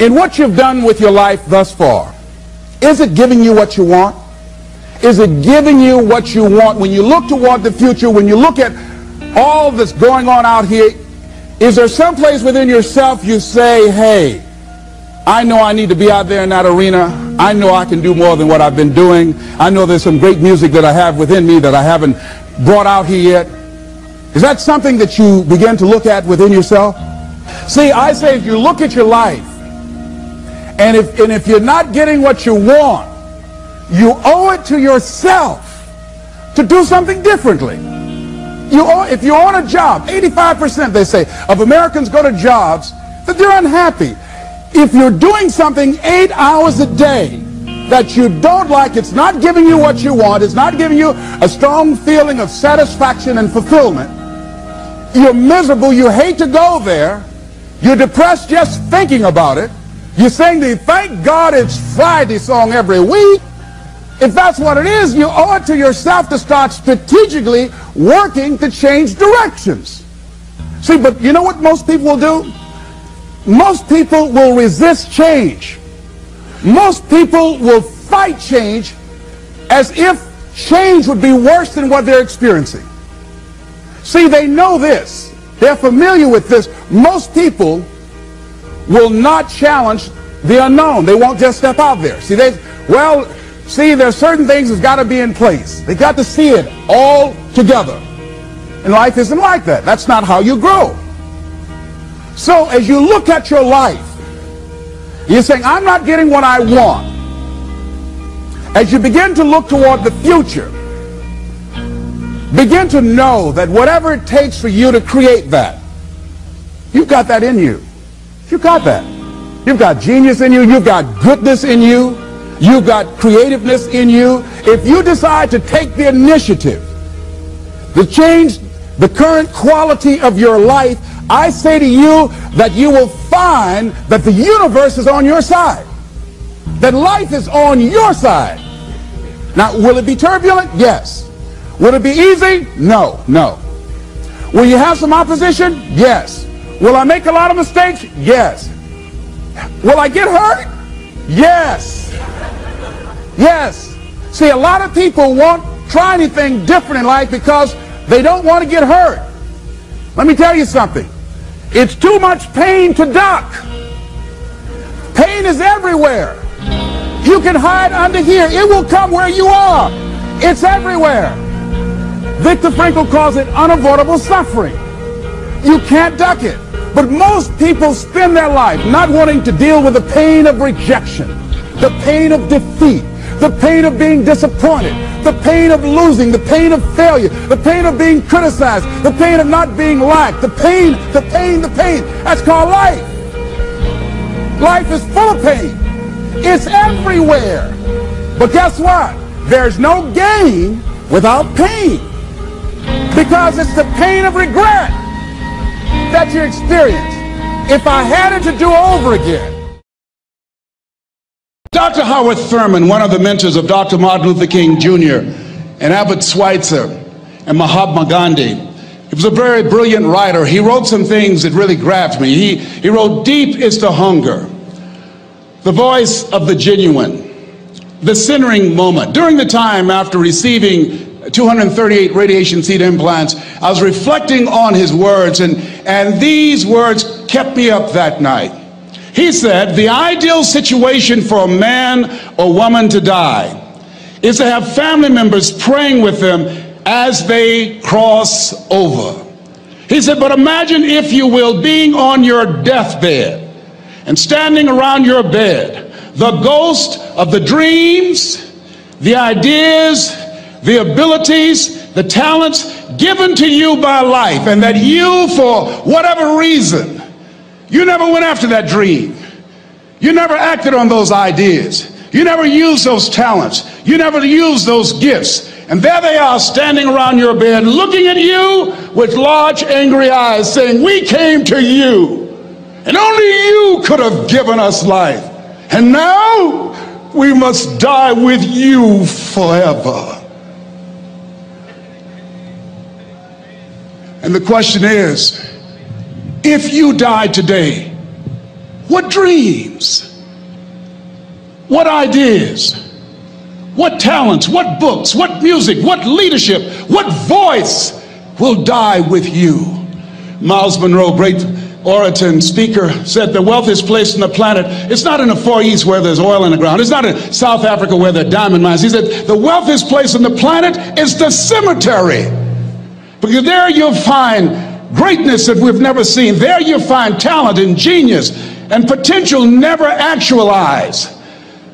In what you've done with your life thus far, is it giving you what you want? Is it giving you what you want? When you look toward the future, when you look at all that's going on out here, is there some place within yourself you say, hey, I know I need to be out there in that arena. I know I can do more than what I've been doing. I know there's some great music that I have within me that I haven't brought out here yet. Is that something that you begin to look at within yourself? See, I say if you look at your life, and if you're not getting what you want, you owe it to yourself to do something differently. If you're on a job, 85% they say of Americans go to jobs that they're unhappy. If you're doing something 8 hours a day that you don't like, it's not giving you what you want, it's not giving you a strong feeling of satisfaction and fulfillment, you're miserable, you hate to go there, you're depressed just thinking about it, you sing the "Thank God It's Friday" song every week. If that's what it is, you owe it to yourself to start strategically working to change directions. See, but you know what most people will do? Most people will resist change. Most people will fight change as if change would be worse than what they're experiencing. See, they know this. They're familiar with this. Most people will not challenge the unknown. They won't just step out there. See, there's certain things that's got to be in place. They got to see it all together. And life isn't like that. That's not how you grow. So as you look at your life, you're saying, I'm not getting what I want. As you begin to look toward the future, begin to know that whatever it takes for you to create that, you've got that in you. You've got that. You've got genius in you. You've got goodness in you. You've got creativeness in you. If you decide to take the initiative to change the current quality of your life, I say to you that you will find that the universe is on your side, that life is on your side. Now, will it be turbulent? Yes. Will it be easy? No, no. Will you have some opposition? Yes. Will I make a lot of mistakes? Yes. Will I get hurt? Yes. Yes. See, a lot of people won't try anything different in life because they don't want to get hurt. Let me tell you something. It's too much pain to duck. Pain is everywhere. You can hide under here. It will come where you are. It's everywhere. Viktor Frankl calls it unavoidable suffering. You can't duck it. But most people spend their life not wanting to deal with the pain of rejection, the pain of defeat, the pain of being disappointed, the pain of losing, the pain of failure, the pain of being criticized, the pain of not being liked, the pain. That's called life. Life is full of pain. It's everywhere. But guess what? There's no gain without pain. Because it's the pain of regret that you experience. If I had it to do over again. Dr. Howard Thurman, one of the mentors of Dr. Martin Luther King Jr. and Albert Schweitzer and Mahatma Gandhi, he was a very brilliant writer. He wrote some things that really grabbed me. He wrote, "Deep is the hunger, the voice of the genuine, the centering moment." During the time after receiving 238 radiation seed implants, I was reflecting on his words, and these words kept me up that night. He said, the ideal situation for a man or woman to die is to have family members praying with them as they cross over. He said, but imagine, if you will, being on your deathbed and standing around your bed, the ghost of the dreams, the ideas, the abilities, the talents given to you by life, and that you, for whatever reason, you never went after that dream. You never acted on those ideas. You never used those talents. You never used those gifts. And there they are standing around your bed looking at you with large angry eyes saying, we came to you and only you could have given us life. And now we must die with you forever. And the question is, if you died today, What dreams? What ideas? What talents? What books? What music? What leadership? What voice will die with you? Miles Monroe, great orator and speaker, said the wealthiest place on the planet, it's not in the Far East where there's oil in the ground. It's not in South Africa where there are diamond mines. He said the wealthiest place on the planet is the cemetery. Because there you'll find greatness that we've never seen. There you'll find talent and genius and potential never actualized.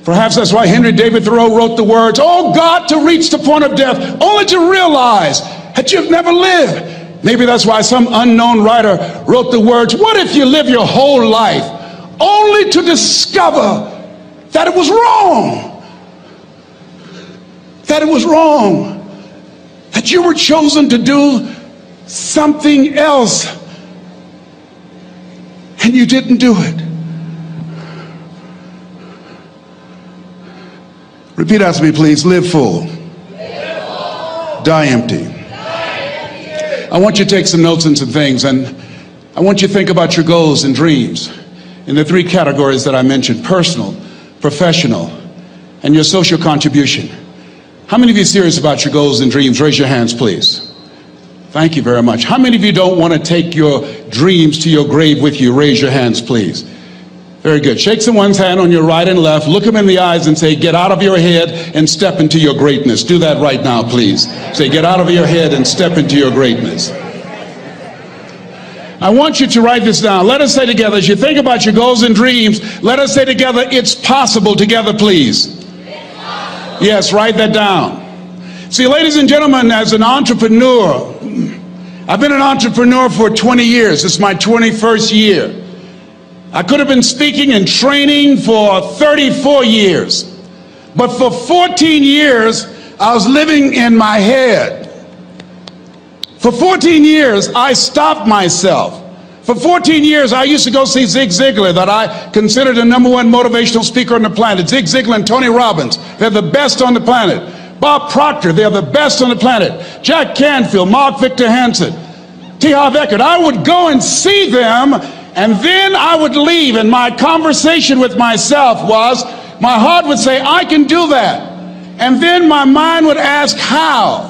Perhaps that's why Henry David Thoreau wrote the words, "Oh God, to reach the point of death, only to realize that you've never lived." Maybe that's why some unknown writer wrote the words, "What if you live your whole life only to discover that it was wrong? That it was wrong. That you were chosen to do something else and you didn't do it." Repeat after me, please. Live full. Die empty. I want you to take some notes and some things, and I want you to think about your goals and dreams in the three categories that I mentioned: personal, professional, and your social contribution. How many of you are serious about your goals and dreams? Raise your hands, please. Thank you very much. How many of you don't want to take your dreams to your grave with you? Raise your hands, please. Very good. Shake someone's hand on your right and left. Look them in the eyes and say, "Get out of your head and step into your greatness." Do that right now, please. Say, "Get out of your head and step into your greatness." I want you to write this down. Let us say together, as you think about your goals and dreams, let us say together, "It's possible," together, please. Yes, write that down. See, ladies and gentlemen, as an entrepreneur, I've been an entrepreneur for 20 years. It's my 21st year. I could have been speaking and training for 34 years. But for 14 years, I was living in my head. For 14 years, I stopped myself. For 14 years, I used to go see Zig Ziglar, that I considered the #1 motivational speaker on the planet. Zig Ziglar and Tony Robbins, they're the best on the planet. Bob Proctor, they're the best on the planet. Jack Canfield, Mark Victor Hansen, T. Harv Eker. I would go and see them, and then I would leave, and my conversation with myself was, my heart would say, "I can do that." And then my mind would ask, how?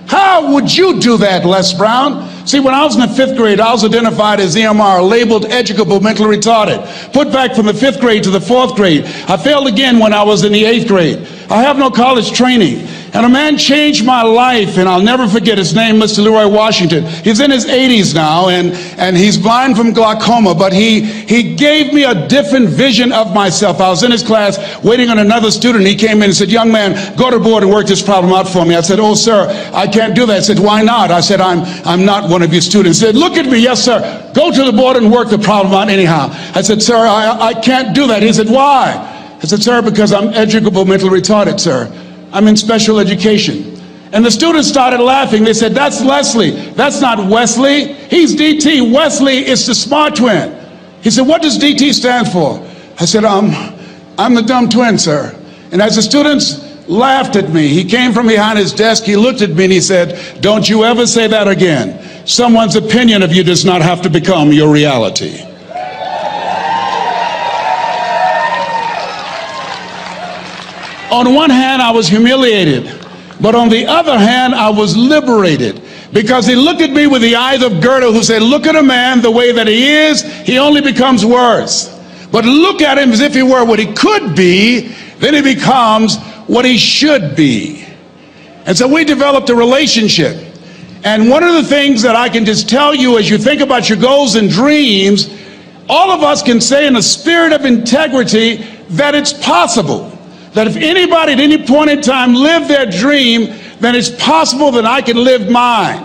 How would you do that, Les Brown? See, when I was in the 5th grade, I was identified as EMR, labeled educable mentally retarded. Put back from the 5th grade to the 4th grade. I failed again when I was in the 8th grade. I have no college training. And a man changed my life, and I'll never forget his name, Mr. Leroy Washington. He's in his 80s now, and he's blind from glaucoma, but he gave me a different vision of myself. I was in his class waiting on another student. He came in and said, "Young man, go to the board and work this problem out for me." I said, "Oh, sir, I can't do that." I said, "Why not?" I said, I'm not one of your students." He said, "Look at me." "Yes, sir. Go to the board and work the problem out anyhow." I said, "Sir, I can't do that." He said, "Why?" I said, "Sir, because I'm educable mentally retarded, sir. I'm in special education." And the students started laughing. They said, "That's Leslie. That's not Wesley. He's DT. Wesley is the smart twin." He said, "What does DT stand for?" I said, I'm the dumb twin, sir." And as the students laughed at me, he came from behind his desk, he looked at me and he said, "Don't you ever say that again. Someone's opinion of you does not have to become your reality." On one hand, I was humiliated, but on the other hand, I was liberated, because he looked at me with the eyes of Goethe, who said, "Look at a man the way that he is, he only becomes worse. But look at him as if he were what he could be, then he becomes what he should be." And so we developed a relationship. And one of the things that I can just tell you as you think about your goals and dreams, all of us can say in a spirit of integrity that it's possible. That if anybody at any point in time lived their dream, then it's possible that I can live mine.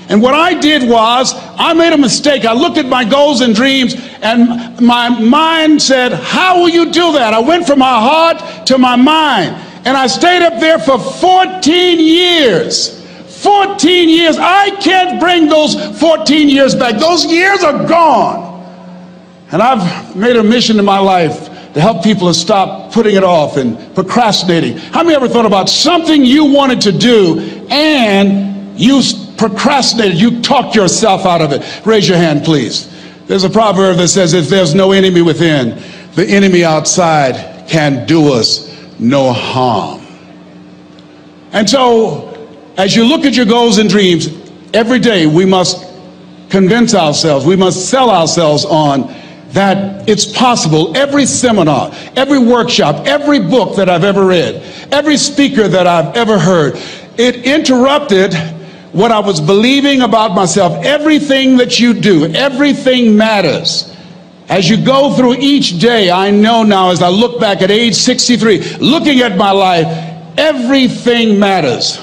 And what I did was, I made a mistake. I looked at my goals and dreams, and my mind said, "How will you do that?" I went from my heart to my mind, and I stayed up there for 14 years. 14 years. I can't bring those 14 years back. Those years are gone. And I've made a mission in my life to help people to stop putting it off and procrastinating. How many ever thought about something you wanted to do and you procrastinated, you talked yourself out of it? Raise your hand, please. There's a proverb that says, if there's no enemy within, the enemy outside can do us no harm. And so, as you look at your goals and dreams, every day we must convince ourselves, we must sell ourselves on that it's possible. Every seminar, every workshop, every book that I've ever read, every speaker that I've ever heard, it interrupted what I was believing about myself. Everything that you do, everything matters. As you go through each day, I know now as I look back at age 63, looking at my life, everything matters.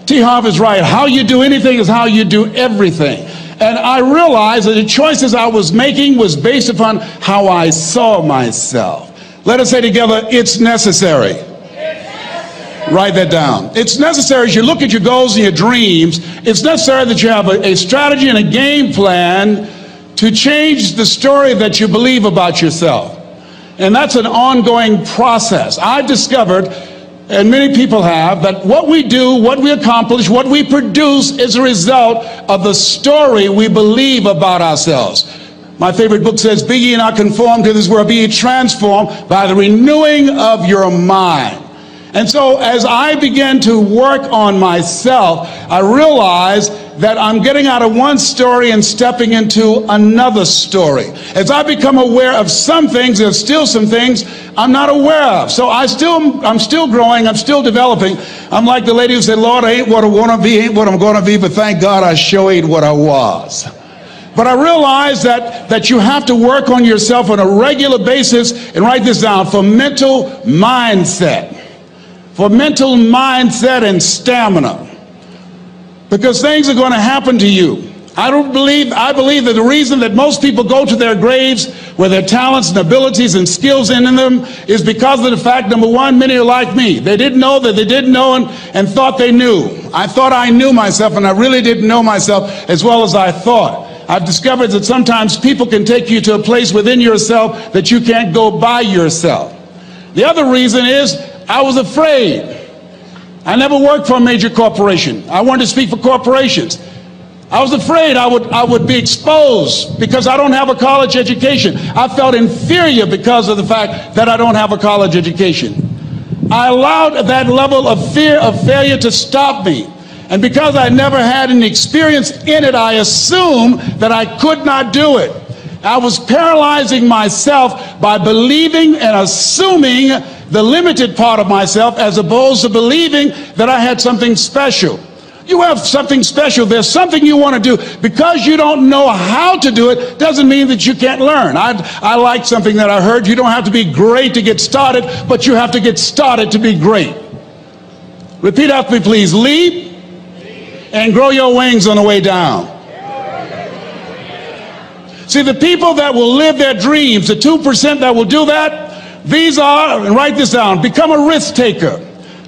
T. Harv is right. How you do anything is how you do everything. And I realized that the choices I was making was based upon how I saw myself. Let us say together, it's necessary. Write that down. It's necessary as you look at your goals and your dreams, it's necessary that you have a strategy and a game plan to change the story that you believe about yourself. And that's an ongoing process. I've discovered, and many people have, that what we do, what we accomplish, what we produce is a result of the story we believe about ourselves. My favorite book says, be ye not conformed to this world, be ye transformed by the renewing of your mind. And so as I began to work on myself, I realized that I'm getting out of one story and stepping into another story. As I become aware of some things, there's still some things I'm not aware of. So I'm still growing, I'm still developing. I'm like the lady who said, Lord, I ain't what I want to be, ain't what I'm going to be, but thank God I sure ain't what I was. But I realize that you have to work on yourself on a regular basis, and write this down, for mental mindset. For mental mindset and stamina. Because things are going to happen to you. I believe that the reason that most people go to their graves with their talents and abilities and skills in them is because of the fact, number one, many are like me. They didn't know that they didn't know and thought they knew. I thought I knew myself, and I really didn't know myself as well as I thought. I've discovered that sometimes people can take you to a place within yourself that you can't go by yourself. The other reason is I was afraid. I never worked for a major corporation. I wanted to speak for corporations. I was afraid I would be exposed because I don't have a college education. I felt inferior because of the fact that I don't have a college education. I allowed that level of fear of failure to stop me. And because I never had any experience in it, I assumed that I could not do it. I was paralyzing myself by believing and assuming the limited part of myself as opposed to believing that I had something special. You have something special. There's something you want to do. Because you don't know how to do it doesn't mean that you can't learn. I like something that I heard. You don't have to be great to get started, but you have to get started to be great. Repeat after me, please. Leap and grow your wings on the way down. See, the people that will live their dreams, the 2% that will do that, these are, and write this down, become a risk taker.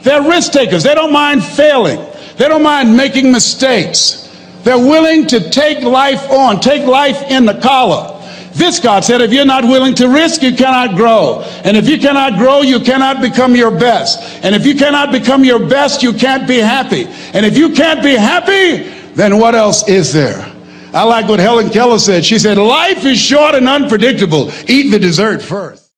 They're risk takers. They don't mind failing. They don't mind making mistakes. They're willing to take life on, take life in the collar. This, God said, if you're not willing to risk, you cannot grow. And if you cannot grow, you cannot become your best. And if you cannot become your best, you can't be happy. And if you can't be happy, then what else is there? I like what Helen Keller said. She said, life is short and unpredictable. Eat the dessert first.